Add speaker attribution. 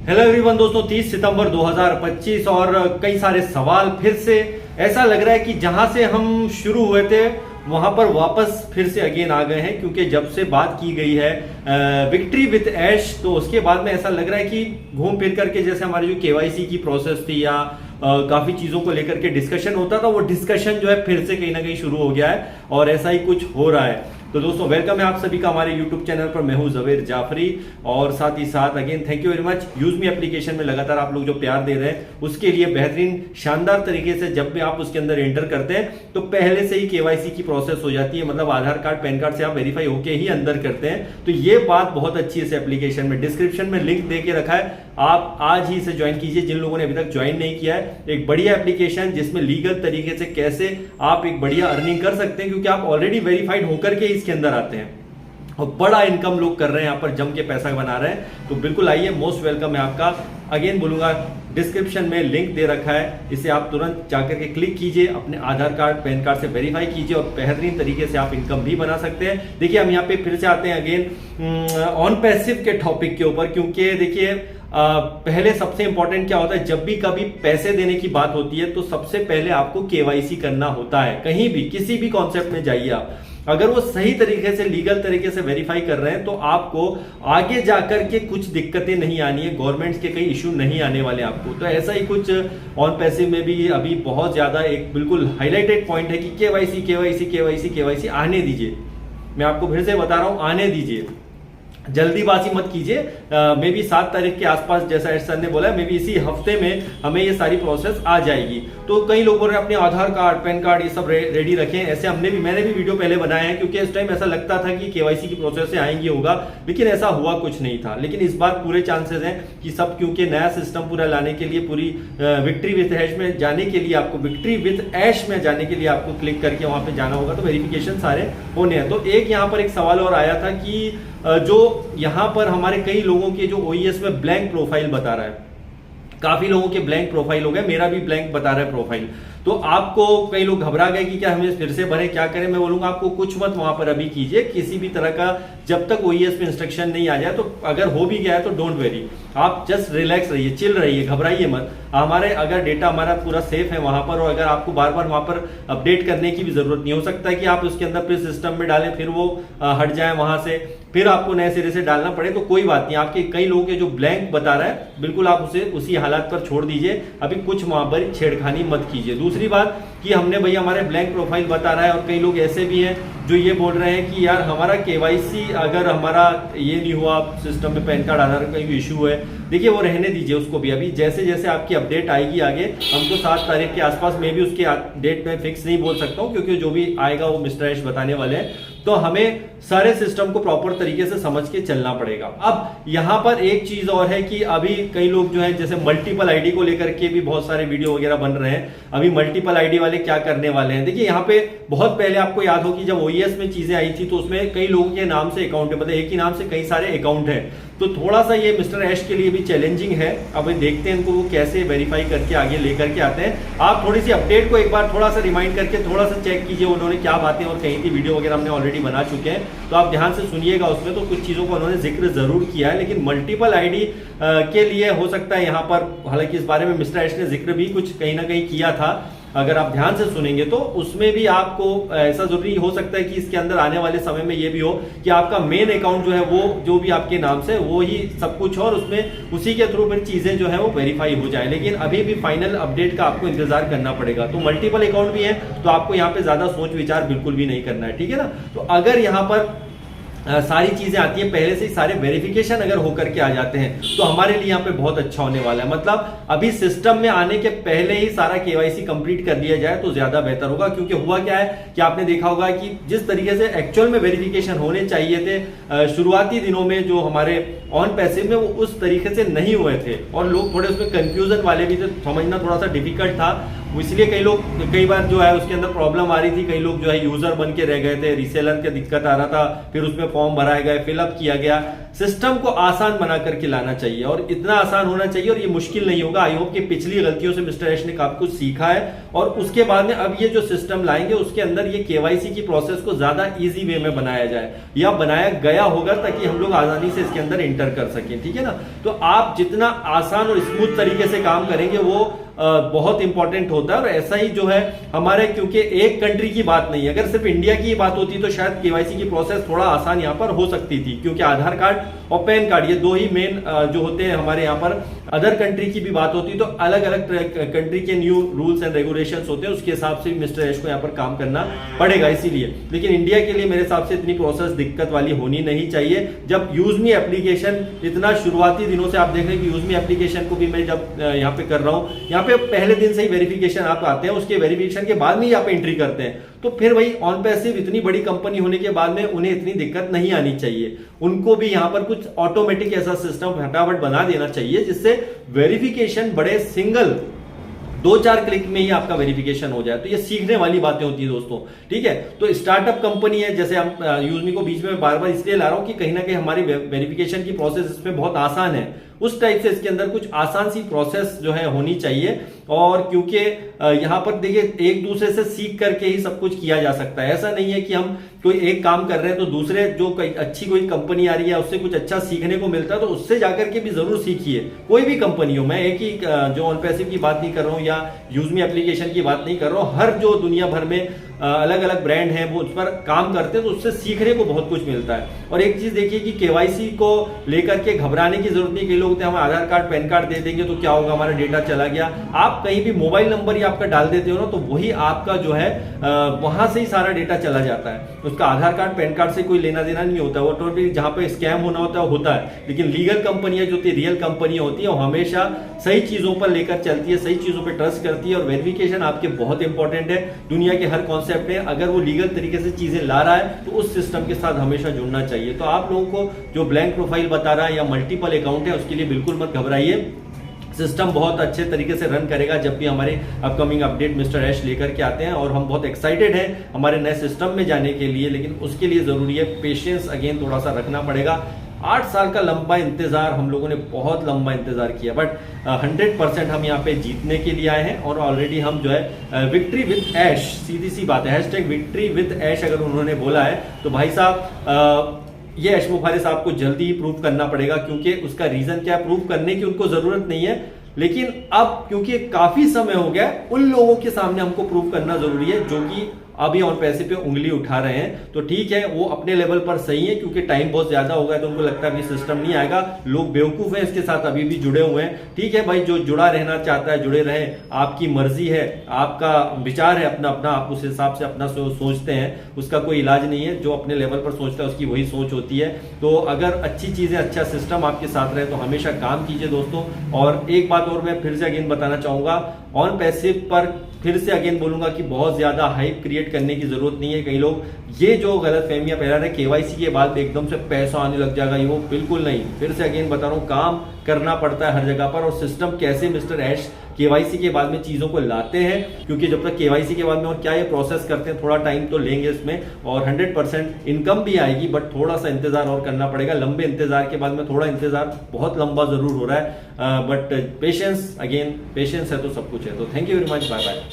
Speaker 1: Hello everyone दोस्तों, 30 सितंबर 2025 और कई सारे सवाल फिर से ऐसा लग रहा है कि जहां से हम शुरू हुए थे वहां पर वापस फिर से अगेन आ गए हैं, क्योंकि जब से बात की गई है विक्ट्री विद ऐश, तो उसके बाद में ऐसा लग रहा है कि घूम फिर करके जैसे हमारी जो केवाईसी की प्रोसेस थी या काफी चीजों को लेकर के डिस्कशन होता था, वो डिस्कशन जो है फिर से कहीं ना कहीं शुरू हो गया है और ऐसा ही कुछ हो रहा है। तो दोस्तों वेलकम है आप सभी का हमारे YouTube चैनल पर। मैं हूं जवेर जाफरी और साथ ही साथ again thank you very much. Use me application में लगातार आप लोग जो प्यार दे रहे हैं उसके लिए बेहतरीन शानदार तरीके से जब भी आप उसके अंदर एंटर करते हैं तो पहले से ही केवाईसी की प्रोसेस हो जाती है, मतलब आधार कार्ड पैन कार्ड से आप वेरीफाई होके ही अंदर करते हैं। तो ये बात बहुत अच्छी है इस एप्लीकेशन में। डिस्क्रिप्शन में लिंक दे के रखा है, आप आज ही इसे ज्वाइन कीजिए जिन लोगों ने अभी तक ज्वाइन नहीं किया है। एक बढ़िया एप्लीकेशन जिसमें लीगल तरीके से कैसे आप एक बढ़िया अर्निंग कर सकते हैं, क्योंकि आप ऑलरेडी वेरीफाइड होकर के इसके अंदर आते हैं और बड़ा इनकम लोग कर रहे हैं, यहाँ पर जम के पैसा बना रहे हैं। तो बिल्कुल आइए, मोस्ट वेलकम है आपका। अगेन बोलूंगा डिस्क्रिप्शन में लिंक दे रखा है, इसे आप तुरंत जाकर के क्लिक कीजिए, अपने आधार कार्ड पैन कार्ड से वेरीफाई कीजिए और बेहतरीन तरीके से आप इनकम भी बना सकते हैं। देखिए हम यहाँ पे फिर से आते हैं अगेन ऑन पैसिव के टॉपिक के ऊपर, क्योंकि देखिए पहले सबसे इंपॉर्टेंट क्या होता है, जब भी कभी पैसे देने की बात होती है तो सबसे पहले आपको केवाईसी करना होता है। कहीं भी किसी भी कॉन्सेप्ट में जाइए आप, अगर वो सही तरीके से लीगल तरीके से वेरीफाई कर रहे हैं तो आपको आगे जाकर के कुछ दिक्कतें नहीं आनी है, गवर्नमेंट के कई इश्यू नहीं आने वाले आपको। तो ऐसा ही कुछ ऑन पैसिव में भी अभी बहुत ज्यादा एक बिल्कुल हाईलाइटेड पॉइंट है कि केवाईसी केवाईसी केवाईसी केवाईसी आने दीजिए। मैं आपको फिर से बता रहा हूं, आने दीजिए, जल्दीबाजी मत कीजिए। मे बी 7 तारीख के आसपास जैसा एस सर ने बोला है, मे बी इसी हफ्ते में हमें ये सारी प्रोसेस आ जाएगी। तो कई लोगों ने अपने आधार कार्ड पैन कार्ड ये सब रेडी रखे हैं। ऐसे मैंने भी वीडियो पहले बनाए हैं, क्योंकि इस टाइम ऐसा लगता था कि केवाईसी की प्रोसेस से आएंगी होगा, लेकिन ऐसा हुआ कुछ नहीं था। लेकिन इस बार पूरे चांसेस हैं कि सब, क्योंकि नया सिस्टम पूरा लाने के लिए, पूरी विक्ट्री विद ऐश में जाने के लिए आपको, विक्ट्री विद ऐश में जाने के लिए आपको क्लिक करके वहां पे जाना होगा, तो वेरिफिकेशन सारे होने हैं। तो एक यहाँ पर एक सवाल और आया था कि जो यहां पर हमारे कई लोगों के जो ओईएस में ब्लैंक प्रोफाइल बता रहा है, काफी लोगों के ब्लैंक प्रोफाइल हो गए, मेरा भी ब्लैंक बता रहा है प्रोफाइल। तो आपको कई लोग घबरा गए कि क्या हमें फिर से भरे, क्या करें। मैं बोलूंगा आपको कुछ मत वहां पर अभी कीजिए, किसी भी तरह का जब तक ओईएस में इंस्ट्रक्शन नहीं आ जाए। तो अगर हो भी गया है तो डोंट वेरी, आप जस्ट रिलैक्स रहिए, चिल रहिए, घबराइए मत। हमारे अगर डेटा हमारा पूरा सेफ है वहां पर, और अगर आपको बार बार वहां पर अपडेट करने की भी जरूरत नहीं, हो सकता है कि आप उसके अंदर फिर सिस्टम में डालें, फिर वो हट जाए वहां से, फिर आपको नए सिरे से डालना पड़े, तो कोई बात नहीं। आपके कई लोगों के जो ब्लैंक बता रहा है, बिल्कुल आप उसे उसी हालात पर छोड़ दीजिए, अभी कुछ वहां पर छेड़खानी मत कीजिए। दूसरी बात कि हमने भैया हमारे ब्लैंक प्रोफाइल बता रहा है, और कई लोग ऐसे भी हैं जो ये बोल रहे हैं कि यार हमारा केवाईसी अगर हमारा ये नहीं हुआ, सिस्टम में पैन कार्ड आधार का इशू है, देखिए वो रहने दीजिए उसको भी। अभी जैसे जैसे आपकी अपडेट आएगी आगे, हमको 7 तारीख के आसपास में भी उसके डेट में फिक्स नहीं बोल सकता हूँ, क्योंकि जो भी आएगा वो मिस्टर ऐश बताने वाले हैं। तो हमें सारे सिस्टम को प्रॉपर तरीके से समझ के चलना पड़ेगा। अब यहां पर एक चीज और है कि अभी कई लोग जो है जैसे मल्टीपल आईडी को लेकर के भी बहुत सारे वीडियो वगैरह बन रहे हैं। अभी मल्टीपल आईडी वाले क्या करने वाले हैं, देखिए यहाँ पे बहुत पहले आपको याद हो कि जब ओईएस में चीजें आई थी तो उसमें कई लोगों के नाम से अकाउंट है, मतलब एक ही नाम से कई सारे अकाउंट है। तो थोड़ा सा ये मिस्टर ऐश के लिए भी चैलेंजिंग है। अब देखते हैं इनको वो कैसे वेरीफाई करके आगे लेकर के आते हैं। आप थोड़ी सी अपडेट को एक बार थोड़ा सा रिमाइंड करके थोड़ा सा चेक कीजिए उन्होंने क्या बातें, और कहीं की वीडियो वगैरह हमने ऑलरेडी बना चुके हैं, तो आप ध्यान से सुनिएगा। उसमें तो कुछ चीजों को उन्होंने जिक्र जरूर किया है, लेकिन मल्टीपल आईडी के लिए हो सकता है यहाँ पर, हालांकि इस बारे में मिस्टर ऐश ने जिक्र भी कुछ कहीं ना कहीं किया था, अगर आप ध्यान से सुनेंगे तो उसमें भी आपको ऐसा जरूरी हो सकता है कि इसके अंदर आने वाले समय में ये भी हो कि आपका मेन अकाउंट जो है वो जो भी आपके नाम से वो ही सब कुछ हो, और उसमें उसी के थ्रू फिर चीजें जो है वो वेरीफाई हो जाए। लेकिन अभी भी फाइनल अपडेट का आपको इंतजार करना पड़ेगा। तो मल्टीपल अकाउंट भी है तो आपको यहाँ पे ज्यादा सोच विचार बिल्कुल भी नहीं करना है, ठीक है ना। तो अगर यहाँ पर सारी चीजें आती है पहले से ही, सारे वेरिफिकेशन अगर होकर के आ जाते हैं तो हमारे लिए यहाँ पे बहुत अच्छा होने वाला है। मतलब अभी सिस्टम में आने के पहले ही सारा केवाईसी कंप्लीट कर दिया जाए तो ज्यादा बेहतर होगा, क्योंकि हुआ क्या है कि आपने देखा होगा कि जिस तरीके से एक्चुअल में वेरिफिकेशन होने चाहिए थे शुरुआती दिनों में जो हमारे ऑन पैसिव में, वो उस तरीके से नहीं हुए थे और लोग थोड़े उसमें कंफ्यूजन वाले भी थे, समझना थोड़ा सा डिफिकल्ट था। इसलिए कई बार जो है उसके अंदर प्रॉब्लम आ रही थी, कई लोग जो है यूजर बन के रह गए थे, रीसेलर का दिक्कत आ रहा था, फिर उसमें फॉर्म भराए गए, फिलअप किया गया। सिस्टम को आसान बना करके लाना चाहिए और इतना आसान होना चाहिए, और ये मुश्किल नहीं होगा। आई होप कि पिछली गलतियों से मिस्टर ऐश ने काफी कुछ सीखा है और उसके बाद में अब ये जो सिस्टम लाएंगे उसके अंदर ये केवाईसी की प्रोसेस को ज्यादा इजी वे में बनाया जाए या बनाया गया होगा, ताकि हम लोग आसानी से इसके अंदर एंटर कर सकें, ठीक है ना। तो आप जितना आसान और स्मूथ तरीके से काम करेंगे वो बहुत इंपॉर्टेंट होता है। और ऐसा ही जो है हमारे, क्योंकि एक कंट्री की बात नहीं है, अगर सिर्फ इंडिया की बात होती तो शायद केवाईसी की प्रोसेस थोड़ा आसान यहाँ पर हो सकती थी, क्योंकि आधार कार्ड और पैन कार्ड ये दो ही मेन जो होते हैं हमारे यहाँ पर। अदर कंट्री की भी बात होती तो अलग अलग कंट्री के न्यू रूल्स एंड रेगुलेशंस होते हैं, उसके हिसाब से मिस्टर ऐश को यहाँ पर काम करना पड़ेगा इसीलिए। लेकिन इंडिया के लिए मेरे हिसाब से इतनी प्रोसेस दिक्कत वाली होनी नहीं चाहिए। जब यूजमी एप्लीकेशन इतना शुरुआती दिनों से आप देख रहे हैं कि यूजमी एप्लीकेशन को भी मैं जब यहाँ पे कर रहा हूँ, यहाँ पे पहले दिन से ही वेरिफिकेशन आप आते हैं, उसके वेरिफिकेशन के बाद में ही आप एंट्री करते हैं, तो फिर वही ऑन पैसिव इतनी बड़ी कंपनी होने के बाद में उन्हें इतनी दिक्कत नहीं आनी चाहिए। उनको भी यहां पर कुछ ऑटोमेटिक ऐसा सिस्टम फटाफट बना देना चाहिए जिससे वेरिफिकेशन बड़े सिंगल 2-4 क्लिक में ही आपका वेरिफिकेशन हो जाए। तो ये सीखने वाली बातें होती है दोस्तों, ठीक है। तो स्टार्टअप कंपनी है, जैसे हम यूजमी को बीच में बार बार इसलिए ला रहा हूं कि कहीं ना कहीं हमारी वेरिफिकेशन की प्रोसेस इसमें बहुत आसान है, उस टाइप से इसके अंदर कुछ आसान सी प्रोसेस जो है होनी चाहिए। और क्योंकि यहां पर देखिए एक दूसरे से सीख करके ही सब कुछ किया जा सकता है। ऐसा नहीं है कि हम कोई एक काम कर रहे हैं तो दूसरे जो अच्छी कोई कंपनी आ रही है उससे कुछ अच्छा सीखने को मिलता है तो उससे जाकर के भी जरूर सीखिए। कोई भी कंपनी हो, मैं एक ही जो ऑन पैसिव की बात नहीं कर रहा हूं या यूजमी एप्लीकेशन की बात नहीं कर रहा हूं, हर जो दुनिया भर में अलग अलग ब्रांड हैं वो उस पर काम करते हैं तो उससे सीखने को बहुत कुछ मिलता है। और एक चीज देखिए कि केवाईसी को लेकर के घबराने की जरूरत नहीं। कई लोग हम आधार कार्ड पैन कार्ड दे देंगे तो क्या होगा, हमारा डेटा चला गया। आप कहीं भी मोबाइल नंबर ही आपका डाल देते हो ना तो वही आपका जो है वहां से ही सारा डेटा चला जाता है। उसका आधार कार्ड पैन कार्ड से कोई लेना देना नहीं होता। वो तो जहां पे स्कैम होता है। लेकिन लीगल कंपनियां जो रियल कंपनियां होती है वो हमेशा सही चीजों पर लेकर चलती है, सही चीजों पर ट्रस्ट करती है। और वेरिफिकेशन आपके बहुत इंपॉर्टेंट है दुनिया के हर कॉन्सेप्ट में। अगर वो लीगल तरीके से चीजें ला रहा है तो उस सिस्टम के साथ हमेशा जुड़ना चाहिए। तो आप लोगों को जो ब्लैंक प्रोफाइल बता रहा है या मल्टीपल अकाउंट है उसके लिए बिल्कुल मत घबराइए। सिस्टम बहुत अच्छे तरीके से रन करेगा जब भी हमारे अपकमिंग अपडेट मिस्टर ऐश लेकर के आते हैं। और हम बहुत एक्साइटेड हैं हमारे नए सिस्टम में जाने के लिए, लेकिन उसके लिए जरूरी है पेशेंस अगेन थोड़ा सा रखना पड़ेगा। 8 साल का लंबा इंतजार हम लोगों ने बहुत लंबा इंतजार किया, बट 100% हम यहाँ पे जीतने के लिए आए हैं। और ऑलरेडी हम जो है विक्ट्री विद ऐश, सीधी सी बात है, हैशटैग विक्ट्री विद ऐश अगर उन्होंने बोला है तो भाई साहब ये ऐश मुखारी साहब को जल्दी ही प्रूव करना पड़ेगा। क्योंकि उसका रीजन क्या, प्रूव करने की उनको जरूरत नहीं है, लेकिन अब क्योंकि काफी समय हो गया उन लोगों के सामने हमको प्रूव करना जरूरी है जो कि अभी ऑन पैसे पे उंगली उठा रहे हैं। तो ठीक है, वो अपने लेवल पर सही है क्योंकि टाइम बहुत ज्यादा हो गया तो उनको लगता है कि सिस्टम नहीं आएगा। लोग बेवकूफ हैं इसके साथ अभी भी जुड़े हुए हैं। ठीक है भाई, जो जुड़ा रहना चाहता है जुड़े रहे, आपकी मर्जी है, आपका विचार है अपना अपना, आप उस हिसाब से अपना सोचते हैं, उसका कोई इलाज नहीं है। जो अपने लेवल पर सोचता है उसकी वही सोच होती है। तो अगर अच्छी चीजें, अच्छा सिस्टम आपके साथ रहे तो हमेशा काम कीजिए दोस्तों। और एक बात और मैं फिर से अगेन बताना चाहूंगा, ऑन पैसिव पर फिर से अगेन बोलूंगा कि बहुत ज्यादा हाइप क्रिएट करने की जरूरत नहीं है। कई लोग ये जो गलत फहमियां फैला रहे केवाईसी के बाद एकदम से पैसा आने लग जाएगा, ये वो बिल्कुल नहीं। फिर से अगेन बता रहा हूं, काम करना पड़ता है हर जगह पर। और सिस्टम कैसे मिस्टर ऐश केवाईसी के बाद में चीजों को लाते हैं, क्योंकि जब तक केवाईसी के बाद में और क्या ये प्रोसेस करते हैं, थोड़ा टाइम तो लेंगे इसमें। और 100% इनकम भी आएगी, बट थोड़ा सा इंतजार और करना पड़ेगा। लंबे इंतजार के बाद में थोड़ा इंतजार बहुत लंबा जरूर हो रहा है, बट पेशेंस, अगेन पेशेंस है तो सब कुछ है। तो thank you very much, bye bye.